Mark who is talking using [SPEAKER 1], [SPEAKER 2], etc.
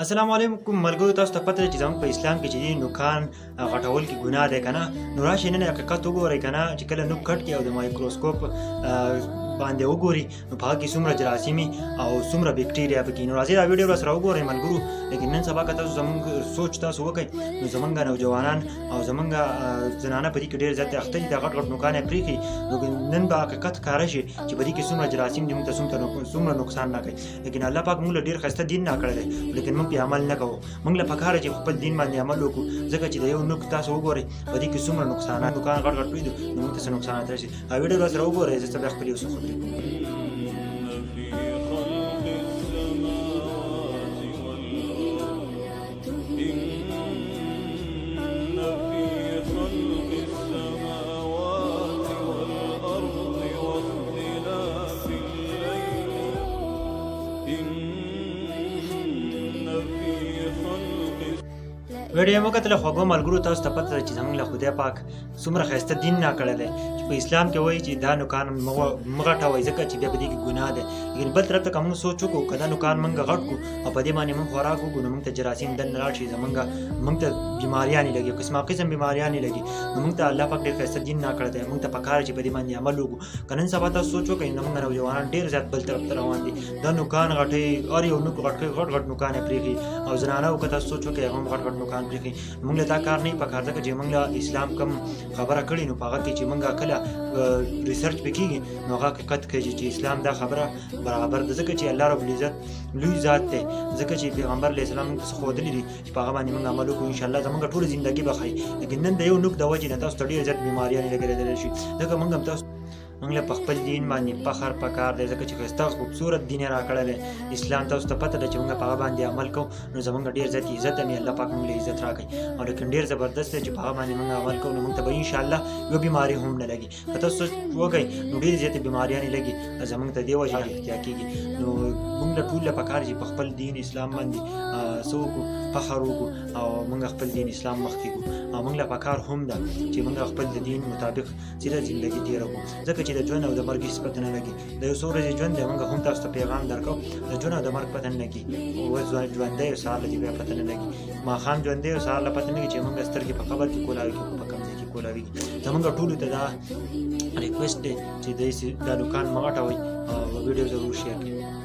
[SPEAKER 1] السلام علیکم ملګرو، تاسو ته پته ده چې زموږ په اسلام کې چې دي نوکان غټول کې ګناه دی که نه. نو راشئ نن حقیقت وګورئ که نه، چې کله نوک کټ کړي او د مایکروسکوپ باندې وګوري نو په هغه کې څومره جراثیمي او څومره بکټیریا پکې. نو راځئ دا ویډیو راسره وګورئ ملګرو. لیکن نن سبا که تاسو زموږ سوچ تاسو وکئ نو زموږ نوجوانان او زموږ زنانه په دې کې ډېر زیات اخته دي، دا غټ غټ نوکان یې پرېښي. نو نن به حقیقت ښکاره شي چې په دې کې څومره جراثیم دي، موږ ته څومره نقصان نه کوي. لیکن الله پاک موږ له ډېر ښایسته دین راکړی دی، لیکن موږ پرې عمل نه کوو. موږ له پکار چې خپل دین باندې عمل وکړو، ځکه چې د یو نوک تاسو وګورئ په دې کې څومره نقصانات، نوکان غټ غټ پرېږدو نو موږ ته څه نقصانات راشي. ویډیو راسره وګورئ، زه بیا خپلې یو څه خبرې کوم. ویډیو مو کتله خوږو ملګرو، تاسو ته پته ده چې زموږ له خدای پاک څومره ښایسته دین راکړی دی، چې په اسلام کې وایي چې دا نوکان مه غټوئ ځکه چې بیا په دې کې ګناه دی. لیکن بل طرف ته که موږ سوچ وکړو که دا نوکان موږ غټ کړو او په دې باندې موږ خوراک وکړو نو موږ ته جراثیم دننه لاړ شي، موږ ته بیماریانې لګي، قسمه قسم بیماریانې لګي. نو موږ ته الله پاک ډېر ښایسته دین راکړی دی، موږ ته پکار چې په دې باندې عمل وکړو. که نن سبا تاسو سوچ وکړئ نو موږ نوجوانان ډېر زیات بل طرف ته روان دي، دا نوکان غټوي، هر یو نوک غټ کوي، غټ غټ نوکان یې پرېښي. او زنانه که تاسو سوچ وکړئ هغه هم غټ غټ نوکان پرېښي. موږ له دا کار نه پکار ځکه چې موږ له اسلام کم خبره کړې نو په هغه کې چې موږ کله ریسرچ پې کېږي نو هغه حقیقت کوي چې اسلام دا خبره برابر ده، ځکه چې الله رب العزت لوی ذات دی، ځکه چې پیغمبر علیه السلام موږ ته څه ښودلي دي چې په هغه باندې موږ عمل وکړو، انشاءالله زموږ ټوله زندګي به ښایي. لیکن نن د یو نوک د وجې نه تاسو ته ډېر زیات بیماریانې لګېدلی شي. ځکه موږ هم تاسو موږ له په خپل دین باندې فخر پکار دی، ځکه چې ښایسته خوبصورت دین یې راکړی دی اسلام. تاسو ته پته ده چې موږ په هغه باندې عمل کوو نو زموږ ډېر زیات عزت هم الله پاک موږ له عزت راکوي. او لیکن ډېر زبردست دی چې په هغه باندې موږ عمل کوو نو موږ ته به انشاءالله یو بیماري هم نه لګي. که تاسو سوچ وکئ نو ډېرې زیاتې بیماریانې لګي زموږ ته دې وجې احتیا کېږي. نو موږ له ټول له پکار چې په خپل دین اسلام باندې څه وکړو، فخر وکړو او موږ خپل دین اسلام مخکې کړو. او موږ له پکار هم ده چې موږ خپل د دین مطابق سیده زندګي تېره کړو، ځکه چې د ژوند او د مرګ هېڅ پته نه لګي. د یو څو ورځې ژوند دی، موږ هم تاسو ته پیغام درکوو د ژوند او د مرګ پته نه لګي. اوس ژوندی یو، سهار له دې بیا پته نه لګي، ماښام ژوندی یو، سهار له پته نه لګي چې موږ سترګې په قبر کې کولاوي کړو، په کوم ځای کې کولاوي. زموږ ټولو ته دا ریکویسټ دی چې دا نوکان مه غټوئ او ویډیو ضرور شیر کړئ.